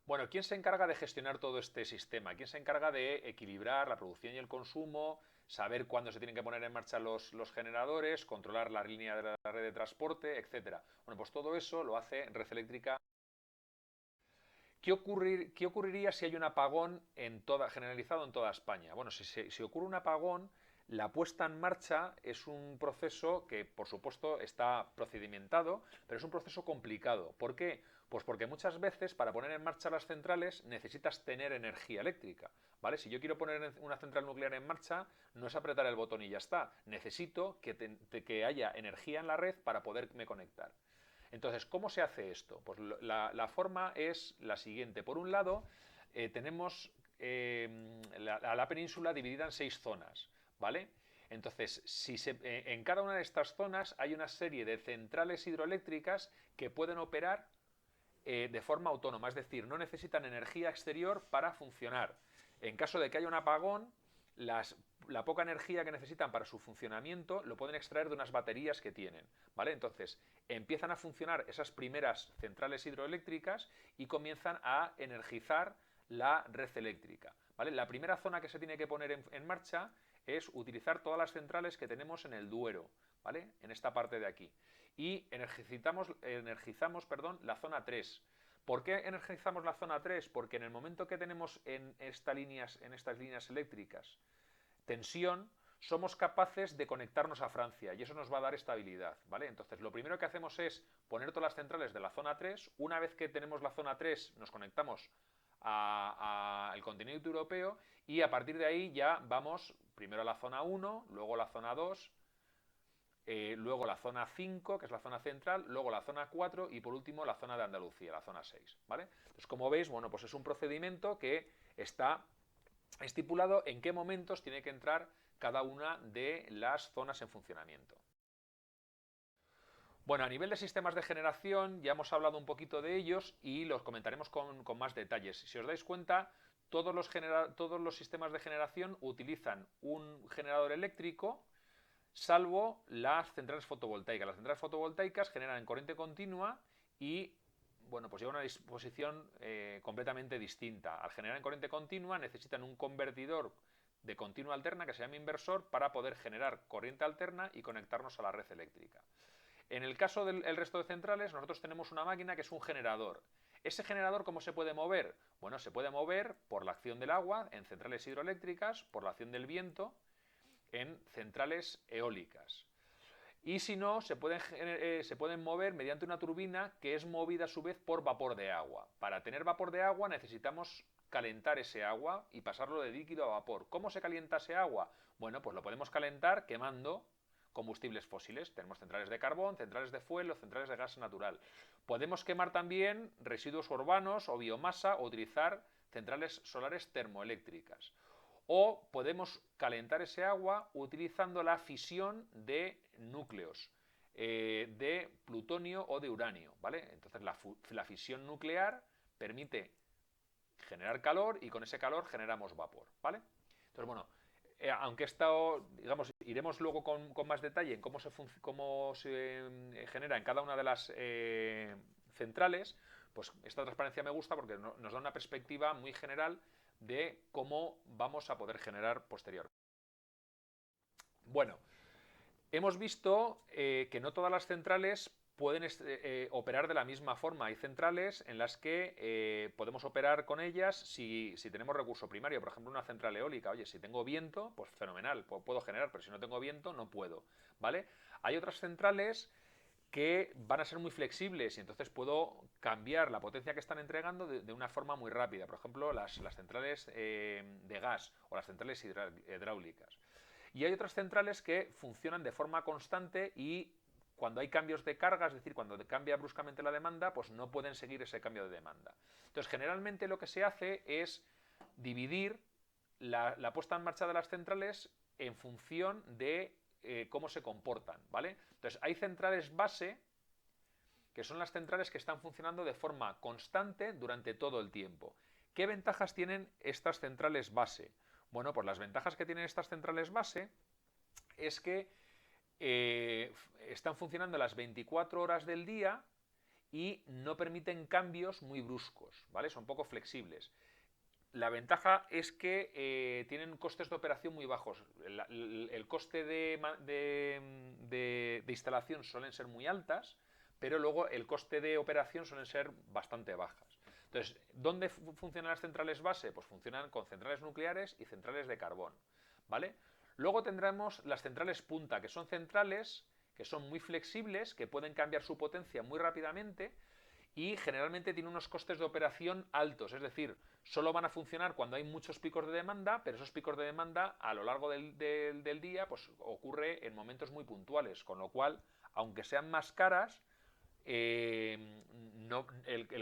A: Bueno, ¿quién se encarga de gestionar todo este sistema? ¿Quién se encarga de equilibrar la producción y el consumo, saber cuándo se tienen que poner en marcha los generadores, controlar la línea de la red de transporte, etcétera? Bueno, pues todo eso lo hace Red Eléctrica. ¿Qué ocurriría si hay un apagón generalizado en toda España? Bueno, si ocurre un apagón, la puesta en marcha es un proceso que, por supuesto, está procedimentado, pero es un proceso complicado. ¿Por qué? Pues porque muchas veces para poner en marcha las centrales necesitas tener energía eléctrica, ¿vale? Si yo quiero poner una central nuclear en marcha, no es apretar el botón y ya está. Necesito que haya energía en la red para poderme conectar. Entonces, ¿cómo se hace esto? Pues la forma es la siguiente. Por un lado, tenemos la península dividida en 6 zonas, ¿vale? Entonces, en cada una de estas zonas hay una serie de centrales hidroeléctricas que pueden operar de forma autónoma, es decir, no necesitan energía exterior para funcionar. En caso de que haya un apagón, la poca energía que necesitan para su funcionamiento lo pueden extraer de unas baterías que tienen, ¿vale? Entonces, empiezan a funcionar esas primeras centrales hidroeléctricas y comienzan a energizar la red eléctrica, ¿vale? La primera zona que se tiene que poner en marcha es utilizar todas las centrales que tenemos en el Duero, ¿vale? En esta parte de aquí. Y energizamos la zona 3. ¿Por qué energizamos la zona 3? Porque en el momento que tenemos en estas líneas eléctricas tensión, somos capaces de conectarnos a Francia y eso nos va a dar estabilidad, ¿vale? Entonces, lo primero que hacemos es poner todas las centrales de la zona 3. Una vez que tenemos la zona 3, nos conectamos al continente europeo y a partir de ahí ya vamos primero a la zona 1, luego a la zona 2, luego la zona 5, que es la zona central, luego la zona 4 y por último la zona de Andalucía, la zona 6, ¿vale? Entonces, como veis, bueno, pues es un procedimiento que está estipulado en qué momentos tiene que entrar cada una de las zonas en funcionamiento. Bueno, a nivel de sistemas de generación ya hemos hablado un poquito de ellos y los comentaremos con más detalles. Si os dais cuenta, todos los sistemas de generación utilizan un generador eléctrico, salvo las centrales fotovoltaicas. Las centrales fotovoltaicas generan en corriente continua y bueno, pues llevan una disposición completamente distinta. Al generar en corriente continua necesitan un convertidor de continua alterna que se llama inversor para poder generar corriente alterna y conectarnos a la red eléctrica. En el caso del resto de centrales, nosotros tenemos una máquina que es un generador. ¿Ese generador cómo se puede mover? Bueno, se puede mover por la acción del agua en centrales hidroeléctricas, por la acción del viento en centrales eólicas. Y si no, se pueden mover mediante una turbina que es movida a su vez por vapor de agua. Para tener vapor de agua necesitamos calentar ese agua y pasarlo de líquido a vapor. ¿Cómo se calienta ese agua? Bueno, pues lo podemos calentar quemando combustibles fósiles. Tenemos centrales de carbón, centrales de fuel o centrales de gas natural. Podemos quemar también residuos urbanos o biomasa o utilizar centrales solares termoeléctricas. O podemos calentar ese agua utilizando la fisión de núcleos de plutonio o de uranio, ¿vale? Entonces la fisión nuclear permite generar calor y con ese calor generamos vapor, ¿vale? Entonces, bueno, aunque esto, digamos, iremos luego con más detalle en cómo se genera en cada una de las centrales, pues esta transparencia me gusta porque nos da una perspectiva muy general de cómo vamos a poder generar posteriormente. Bueno, hemos visto que no todas las centrales pueden operar de la misma forma. Hay centrales en las que podemos operar con ellas si tenemos recurso primario. Por ejemplo, una central eólica. Oye, si tengo viento, pues fenomenal, puedo generar, pero si no tengo viento, no puedo, ¿vale? Hay otras centrales que van a ser muy flexibles y entonces puedo cambiar la potencia que están entregando de una forma muy rápida. Por ejemplo, las centrales de gas o las centrales hidráulicas. Y hay otras centrales que funcionan de forma constante y cuando hay cambios de carga, es decir, cuando cambia bruscamente la demanda, pues no pueden seguir ese cambio de demanda. Entonces, generalmente lo que se hace es dividir la puesta en marcha de las centrales en función de cómo se comportan, ¿vale? Entonces, hay centrales base, que son las centrales que están funcionando de forma constante durante todo el tiempo. ¿Qué ventajas tienen estas centrales base? Bueno, pues las ventajas que tienen estas centrales base es que están funcionando las 24 horas del día y no permiten cambios muy bruscos, ¿vale? Son poco flexibles. La ventaja es que tienen costes de operación muy bajos. El coste de instalación suelen ser muy altas, pero luego el coste de operación suelen ser bastante bajas. Entonces, ¿dónde funcionan las centrales base? Pues funcionan con centrales nucleares y centrales de carbón, ¿vale? Luego tendremos las centrales punta, que son centrales que son muy flexibles, que pueden cambiar su potencia muy rápidamente y generalmente tienen unos costes de operación altos, es decir, solo van a funcionar cuando hay muchos picos de demanda, pero esos picos de demanda a lo largo del día pues ocurre en momentos muy puntuales, con lo cual, aunque sean más caras, el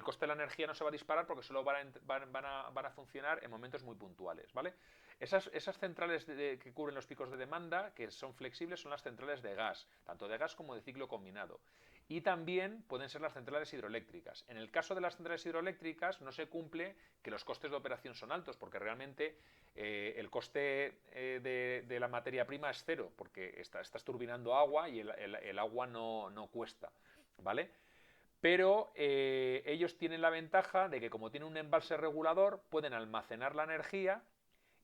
A: coste de la energía no se va a disparar porque solo van a funcionar en momentos muy puntuales, ¿vale? Esas centrales que cubren los picos de demanda, que son flexibles, son las centrales de gas, tanto de gas como de ciclo combinado. Y también pueden ser las centrales hidroeléctricas. En el caso de las centrales hidroeléctricas no se cumple que los costes de operación son altos, porque realmente el coste de la materia prima es cero, porque estás turbinando agua y el agua no cuesta, ¿vale? Pero ellos tienen la ventaja de que como tienen un embalse regulador, pueden almacenar la energía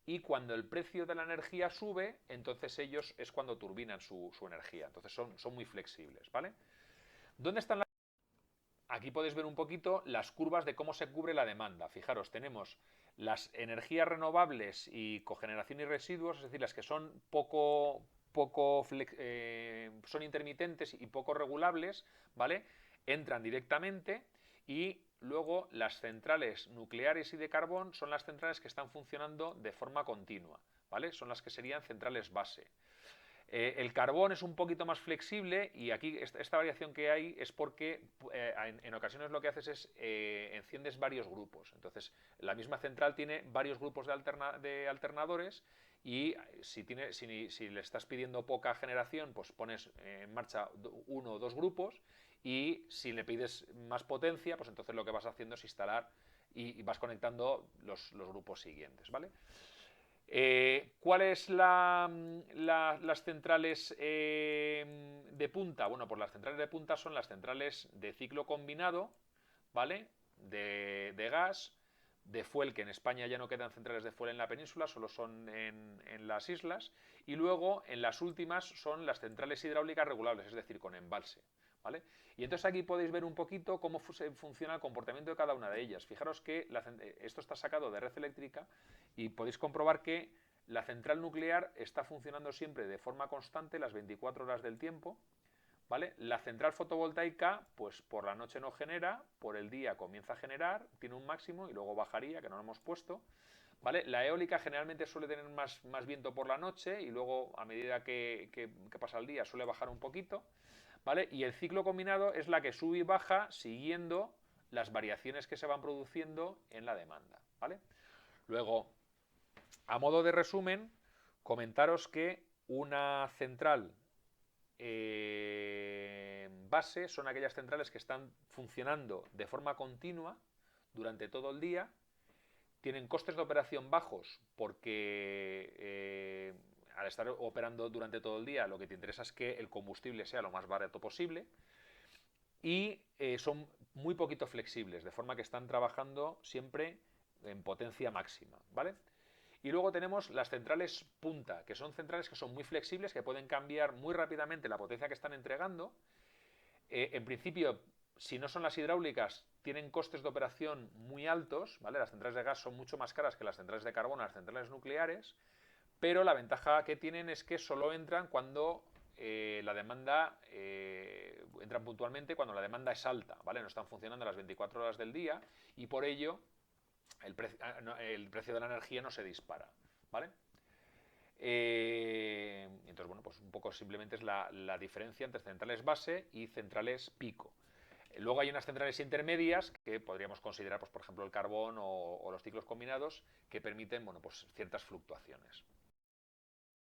A: y cuando el precio de la energía sube, entonces ellos es cuando turbinan su energía. Entonces son muy flexibles, ¿vale? ¿Dónde están las...? Aquí podéis ver un poquito las curvas de cómo se cubre la demanda. Fijaros, tenemos las energías renovables y cogeneración y residuos, es decir, las que son son intermitentes y poco regulables, ¿vale? Entran directamente y luego las centrales nucleares y de carbón son las centrales que están funcionando de forma continua, ¿vale? Son las que serían centrales base. El carbón es un poquito más flexible y aquí esta variación que hay es porque en ocasiones lo que haces es enciendes varios grupos. Entonces, la misma central tiene varios grupos de alternadores y si le estás pidiendo poca generación, pues pones en marcha uno o dos grupos, y si le pides más potencia, pues entonces lo que vas haciendo es instalar y vas conectando los grupos siguientes, ¿vale? ¿Cuáles las centrales de punta? Bueno, pues las centrales de punta son las centrales de ciclo combinado, ¿vale? De gas, de fuel, que en España ya no quedan centrales de fuel en la península, solo son en las islas, y luego en las últimas son las centrales hidráulicas regulables, es decir, con embalse, ¿vale? Y entonces aquí podéis ver un poquito cómo funciona el comportamiento de cada una de ellas. Fijaros que esto está sacado de red eléctrica y podéis comprobar que la central nuclear está funcionando siempre de forma constante las 24 horas del tiempo, ¿vale? La central fotovoltaica, pues por la noche no genera, por el día comienza a generar, tiene un máximo y luego bajaría, que no lo hemos puesto, ¿vale? La eólica generalmente suele tener más viento por la noche y luego a medida que pasa el día suele bajar un poquito, ¿vale? Y el ciclo combinado es la que sube y baja siguiendo las variaciones que se van produciendo en la demanda, ¿vale? Luego, a modo de resumen, comentaros que una central base son aquellas centrales que están funcionando de forma continua durante todo el día, tienen costes de operación bajos porque al estar operando durante todo el día lo que te interesa es que el combustible sea lo más barato posible, y son muy poquito flexibles, de forma que están trabajando siempre en potencia máxima, ¿vale? Y luego tenemos las centrales punta, que son centrales que son muy flexibles, que pueden cambiar muy rápidamente la potencia que están entregando. En principio, si no son las hidráulicas, tienen costes de operación muy altos, ¿vale? Las centrales de gas son mucho más caras que las centrales de carbono, las centrales nucleares, pero la ventaja que tienen es que solo entran cuando la demanda, entran puntualmente cuando la demanda es alta, ¿vale? No están funcionando las 24 horas del día, y por ello el precio de la energía no se dispara, ¿vale? Entonces, bueno, pues un poco simplemente es la diferencia entre centrales base y centrales pico. Luego hay unas centrales intermedias que podríamos considerar, pues, por ejemplo, el carbón o los ciclos combinados, que permiten, bueno, pues ciertas fluctuaciones.